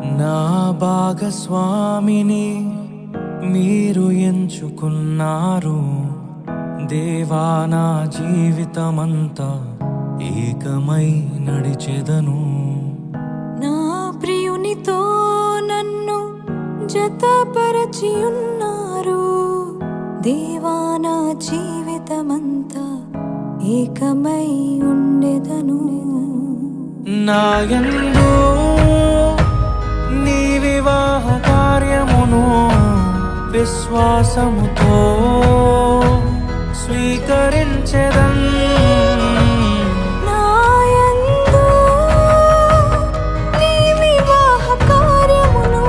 నా భాగస్వామిని మీరు ఎంచుకున్నారు దేవా, నా జీవితమంతా ఏకమై నడిచెదను. నా ప్రియునితో నన్ను జతపరచి ఉన్నారు దేవా, నా జీవితమంతా ఏకమై ఉండెదను. నా యందు నీ వివాహ కార్యమును విశ్వాసముతో స్వీకరించెదన్. నా యందు నీ వివాహ కార్యమును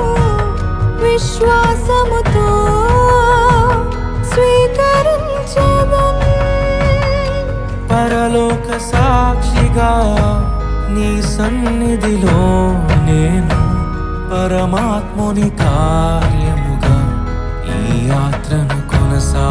విశ్వాసముతో స్వీకరించెదన్. పరలోక సాక్షిగా నీ సన్నిధిలో నేను పరమాత్ముని కార్యముగా ఈ యాత్రను కొనసా